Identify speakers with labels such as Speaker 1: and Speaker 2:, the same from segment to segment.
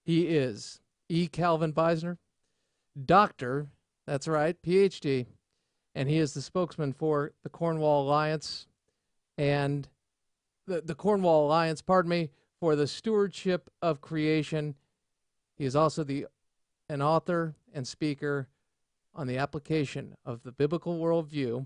Speaker 1: He is E. Calvin Beisner, doctor, that's right, PhD, and he is the spokesman for the Cornwall Alliance and the Cornwall Alliance, pardon me, for the Stewardship of Creation. He is also an author and speaker on the application of the biblical worldview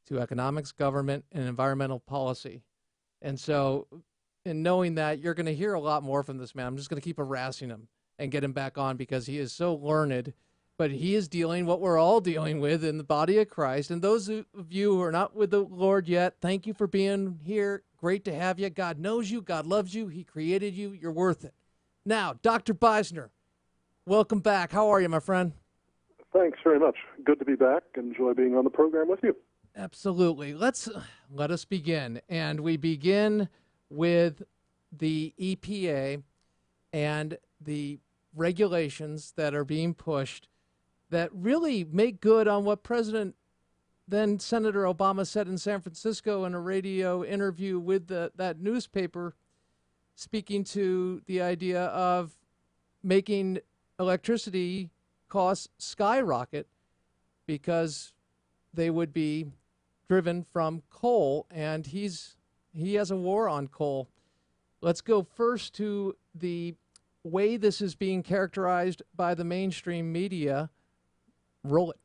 Speaker 1: to economics, government, and environmental policy. And so, in knowing that, you're going to hear a lot more from this man. I'm just going to keep harassing him and get him back on because he is so learned. But he is dealing what we're all dealing with in the body of Christ. And those of you who are not with the Lord yet, thank you for being here. Great to have you. God knows you. God loves you. He created you. You're worth it. Now, Dr. Beisner, welcome back. How are you, my friend?
Speaker 2: Thanks very much. Good to be back. Enjoy being on the program with you.
Speaker 1: Absolutely. Let us begin. And we begin with the EPA and the regulations that are being pushed that really make good on what then Senator Obama said in San Francisco in a radio interview with that newspaper, speaking to the idea of making electricity costs skyrocket because they would be driven from coal, and he has a war on coal. Let's go first to the way this is being characterized by the mainstream media. Roll it.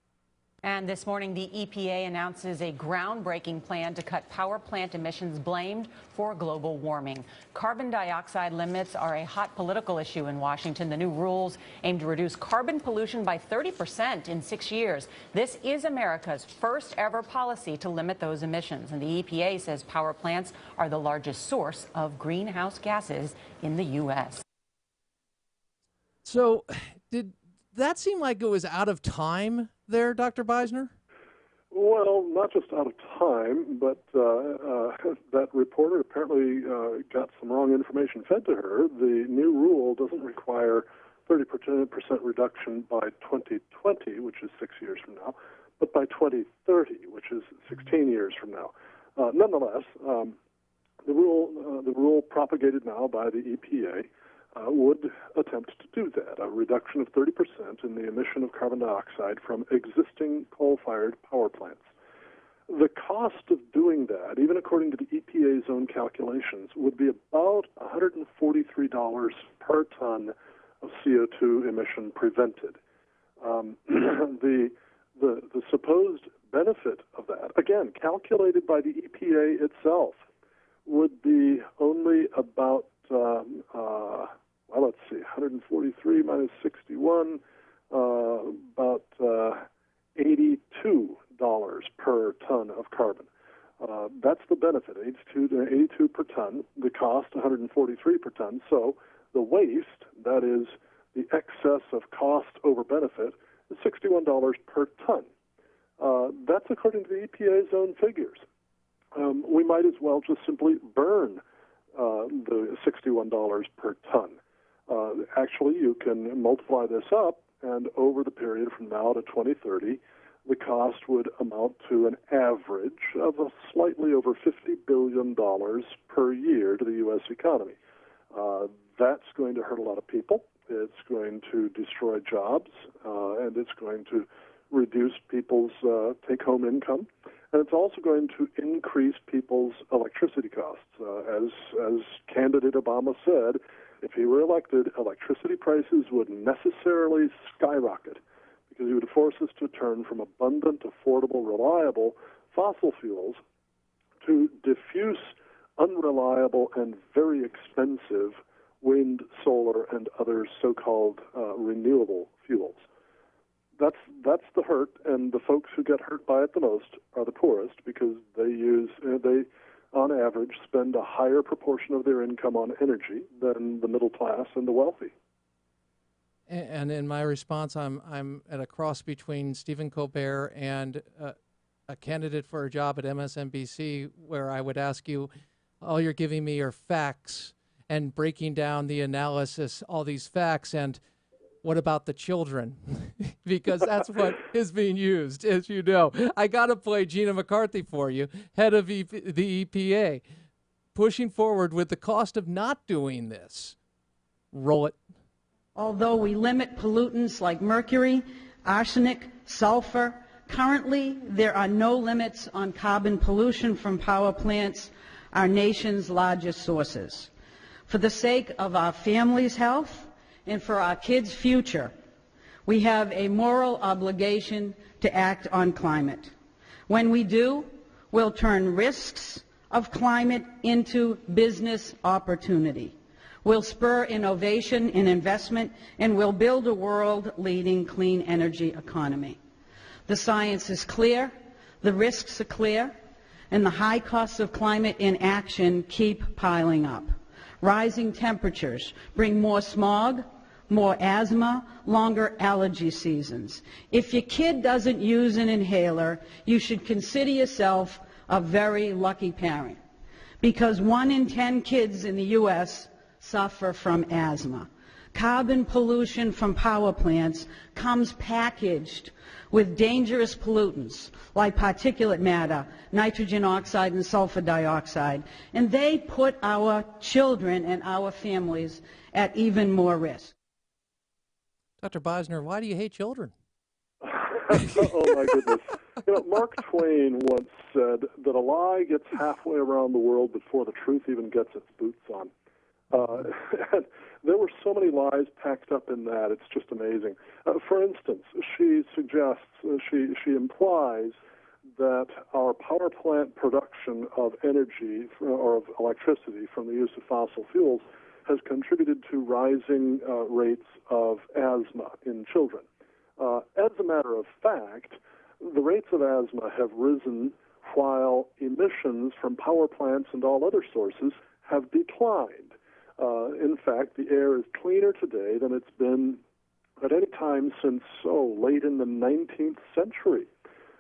Speaker 3: And this morning, the EPA announces a groundbreaking plan to cut power plant emissions blamed for global warming. Carbon dioxide limits are a hot political issue in Washington. The new rules aim to reduce carbon pollution by 30% in 6 years. This is America's first ever policy to limit those emissions. And the EPA says power plants are the largest source of greenhouse gases in the U.S.
Speaker 1: So did that seem like it was out of time there, Dr. Beisner?
Speaker 2: Well, not just out of time, but that reporter apparently got some wrong information fed to her. The new rule doesn't require 30% reduction by 2020, which is 6 years from now, but by 2030, which is 16 years from now. Nonetheless, the rule propagated now by the EPA would attempt to do that, a reduction of 30% in the emission of carbon dioxide from existing coal-fired power plants. The cost of doing that, even according to the EPA's own calculations, would be about $143 per ton of CO2 emission prevented. The supposed benefit of that, again, calculated by the EPA itself, would be only about let's see, 143 minus 61, about $82 per ton of carbon. That's the benefit, 82 per ton. The cost, 143 per ton. So the waste, that is the excess of cost over benefit, is $61 per ton. That's according to the EPA's own figures. We might as well just simply burn the $61 per ton. Actually, you can multiply this up, and over the period from now to 2030, the cost would amount to an average of slightly over $50 billion per year to the U.S. economy. That's going to hurt a lot of people. It's going to destroy jobs, and it's going to reduce people's take-home income. And it's also going to increase people's electricity costs. As candidate Obama said, if he were elected, electricity prices would necessarily skyrocket because he would force us to turn from abundant, affordable, reliable fossil fuels to diffuse, unreliable, and very expensive wind, solar, and other so-called renewable fuels. That's the hurt, and the folks who get hurt by it the most are the poorest because they on average spend a higher proportion of their income on energy than the middle class and the wealthy.
Speaker 1: And in my response, I'm at a cross between Stephen Colbert and a candidate for a job at MSNBC, where I would ask you, all you're giving me are facts and breaking down the analysis, all these facts, and what about the children? Because that's what is being used, as you know. I got to play Gina McCarthy for you, head of the EPA, pushing forward with the cost of not doing this. Roll it.
Speaker 4: Although we limit pollutants like mercury, arsenic, sulfur, currently there are no limits on carbon pollution from power plants, our nation's largest sources. For the sake of our families' health and for our kids' future, we have a moral obligation to act on climate. When we do, we'll turn risks of climate into business opportunity. We'll spur innovation and investment, and we'll build a world-leading clean energy economy. The science is clear, the risks are clear, and the high costs of climate inaction keep piling up. Rising temperatures bring more smog, more asthma, longer allergy seasons. If your kid doesn't use an inhaler, you should consider yourself a very lucky parent, because 1 in 10 kids in the U.S. suffer from asthma. Carbon pollution from power plants comes packaged with dangerous pollutants like particulate matter, nitrogen oxide, and sulfur dioxide, and they put our children and our families at even more risk.
Speaker 1: Dr. Beisner, why do you hate children?
Speaker 2: Oh, my goodness. Mark Twain once said that a lie gets halfway around the world before the truth even gets its boots on. And there were so many lies packed up in that, it's just amazing. For instance, she suggests, she implies that our power plant production of energy or of electricity from the use of fossil fuels has contributed to rising rates of asthma in children. As a matter of fact, the rates of asthma have risen while emissions from power plants and all other sources have declined. In fact, the air is cleaner today than it's been at any time since late in the 19th century.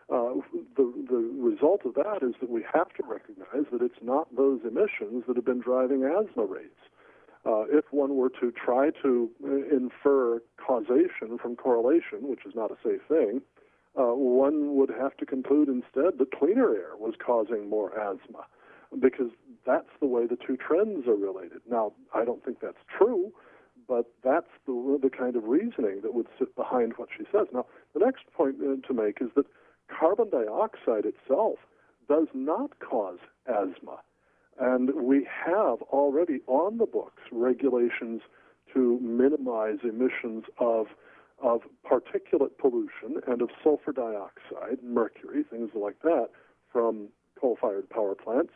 Speaker 2: The result of that is that we have to recognize that it's not those emissions that have been driving asthma rates. If one were to try to infer causation from correlation, which is not a safe thing, one would have to conclude instead that cleaner air was causing more asthma, because that's the way the two trends are related. Now, I don't think that's true, but that's the kind of reasoning that would sit behind what she says. Now, the next point to make is that carbon dioxide itself does not cause asthma. And we have already on the books regulations to minimize emissions of particulate pollution and of sulfur dioxide, mercury, things like that, from coal-fired power plants.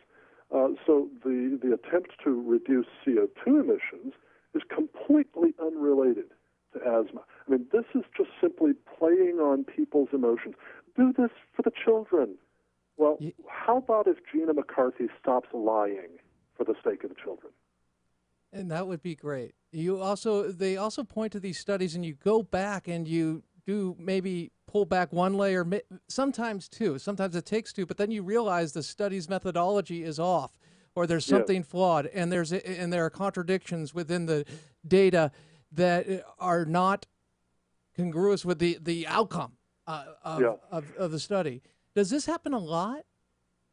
Speaker 2: So the attempt to reduce CO2 emissions is completely unrelated to asthma. I mean, this is just simply playing on people's emotions. Do this for the children. Well, how about if Gina McCarthy stops lying for the sake of the children?
Speaker 1: And that would be great. They also point to these studies, and you go back and you do maybe pull back one layer, sometimes two. Sometimes it takes two, but then you realize the study's methodology is off, or there's something flawed, and there are contradictions within the data that are not congruous with the outcome of the study. Does this happen a lot?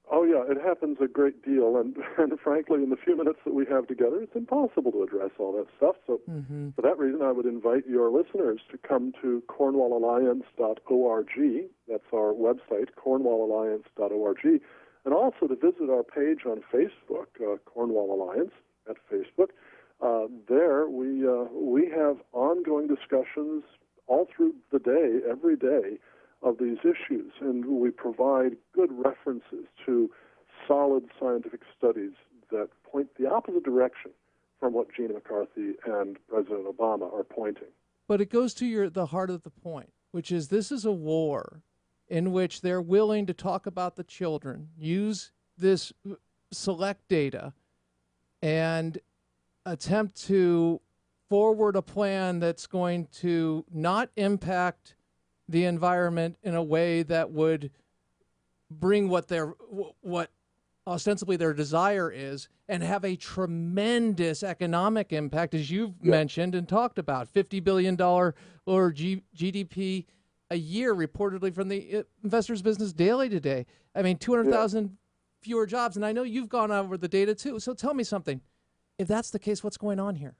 Speaker 2: Oh, yeah, it happens a great deal. And frankly, in the few minutes that we have together, it's impossible to address all that stuff. So for that reason, I would invite your listeners to come to cornwallalliance.org. That's our website, cornwallalliance.org. And also to visit our page on Facebook, Cornwall Alliance at Facebook. There we have ongoing discussions all through the day, every day, of these issues, and we provide good references to solid scientific studies that point the opposite direction from what Gina McCarthy and President Obama are pointing.
Speaker 1: But it goes to the heart of the point, which is this is a war in which they're willing to talk about the children, use this select data, and attempt to forward a plan that's going to not impact the environment in a way that would bring what ostensibly their desire is, and have a tremendous economic impact, as you've mentioned and talked about, $50 billion or GDP a year, reportedly from the Investors Business Daily today. I mean, 200,000 fewer jobs, and I know you've gone over the data too. So tell me something. If that's the case, what's going on here?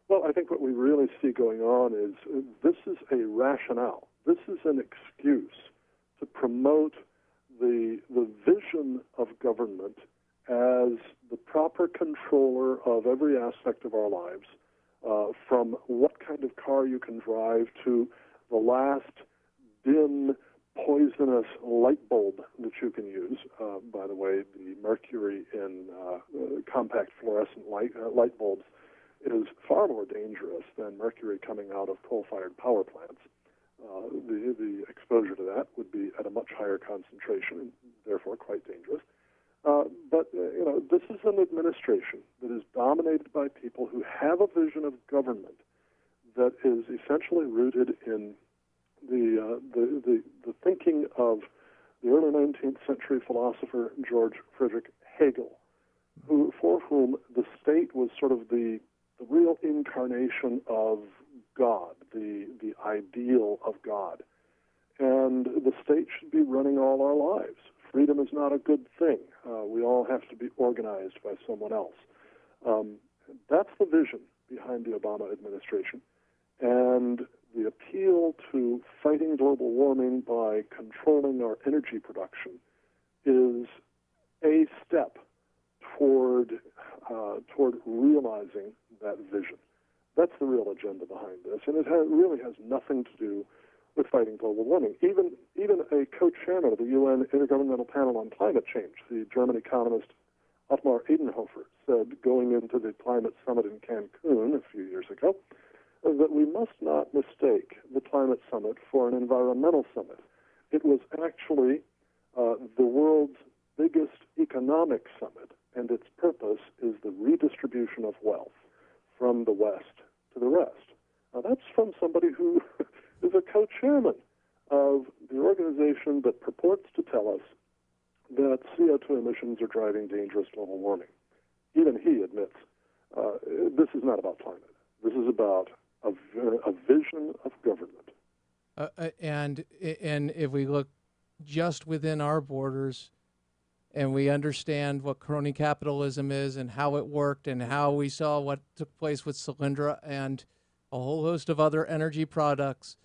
Speaker 2: Well, I think what we really see going on is this is a rationale. This is an excuse to promote the vision of government as the proper controller of every aspect of our lives, from what kind of car you can drive to the last dim, poisonous light bulb that you can use. By the way, the mercury in compact fluorescent light bulbs is far more dangerous than mercury coming out of coal-fired power plants. The exposure to that would be at a much higher concentration and therefore quite dangerous. But this is an administration that is dominated by people who have a vision of government that is essentially rooted in the thinking of the early 19th century philosopher George Friedrich Hegel, for whom the state was sort of the real incarnation of God, the ideal of God. And the state should be running all our lives. Freedom is not a good thing. We all have to be organized by someone else. That's the vision behind the Obama administration. And the appeal to fighting global warming by controlling our energy production is a step toward realizing that vision. That's the real agenda behind this, and it really has nothing to do with fighting global warming. Even a co-chairman of the UN Intergovernmental Panel on Climate Change, the German economist Ottmar Edenhofer, said going into the climate summit in Cancun a few years ago that we must not mistake the climate summit for an environmental summit. It was actually the world's biggest economic summit, and its purpose is the redistribution of wealth from the West to the rest. Now, that's from somebody who is a co-chairman of the organization that purports to tell us that CO2 emissions are driving dangerous global warming. Even he admits this is not about climate. This is about a vision of government.
Speaker 1: And if we look just within our borders, and we understand what crony capitalism is and how it worked and how we saw what took place with Solyndra and a whole host of other energy products,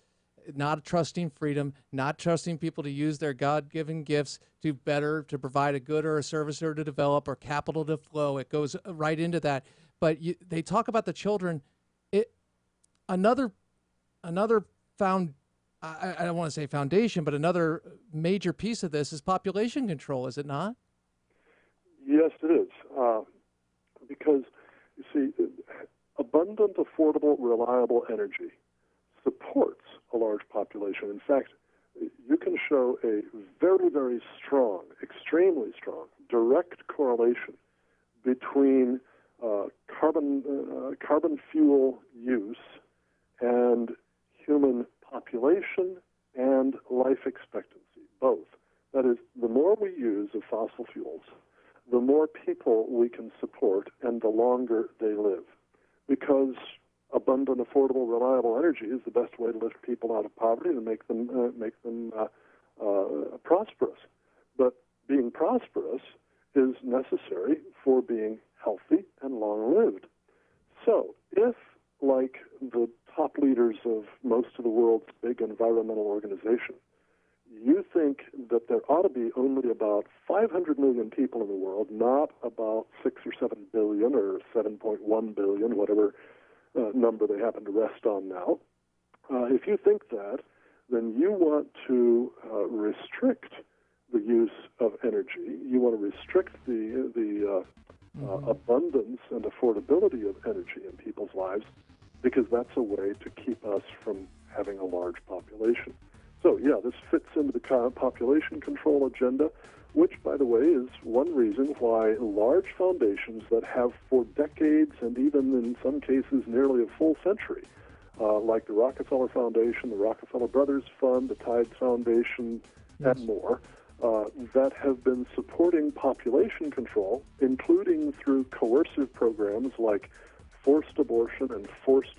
Speaker 1: not trusting freedom, not trusting people to use their God-given gifts to provide a good or a service or to develop or capital to flow. It goes right into that. But they talk about the children. Another I don't want to say foundation, but another major piece of this is population control, is it not?
Speaker 2: Yes, it is. Because, you see, abundant, affordable, reliable energy supports a large population. In fact, you can show a very, very strong, extremely strong, direct correlation between carbon fuel use and human population and life expectancy, both. That is, the more we use of fossil fuels, the more people we can support and the longer they live. Because abundant, affordable, reliable energy is the best way to lift people out of poverty and make them prosperous. But being prosperous is necessary for being healthy and long-lived. So if, like the top leaders of most of the world's big environmental organizations, you think that there ought to be only about 500 million people in the world, not about 6 or 7 billion or 7.1 billion, whatever number they happen to rest on now. If you think that, then you want to restrict the use of energy. You want to restrict the abundance and affordability of energy in people's lives, because that's a way to keep us from having a large population. So, yeah, this fits into the population control agenda, which, by the way, is one reason why large foundations that have for decades and even in some cases nearly a full century, like the Rockefeller Foundation, the Rockefeller Brothers Fund, the Tides Foundation, and more, that have been supporting population control, including through coercive programs like forced abortion and forced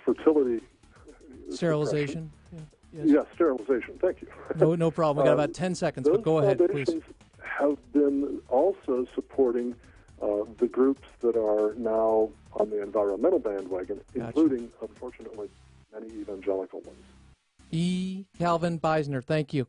Speaker 2: fertility
Speaker 1: sterilization.
Speaker 2: Yes, sterilization. Thank you.
Speaker 1: No problem. We got about 10 seconds, but go ahead, please.
Speaker 2: Those foundations have been also supporting the groups that are now on the environmental bandwagon,
Speaker 1: Gotcha.
Speaker 2: including, unfortunately, many evangelical ones.
Speaker 1: E. Calvin Beisner, thank you.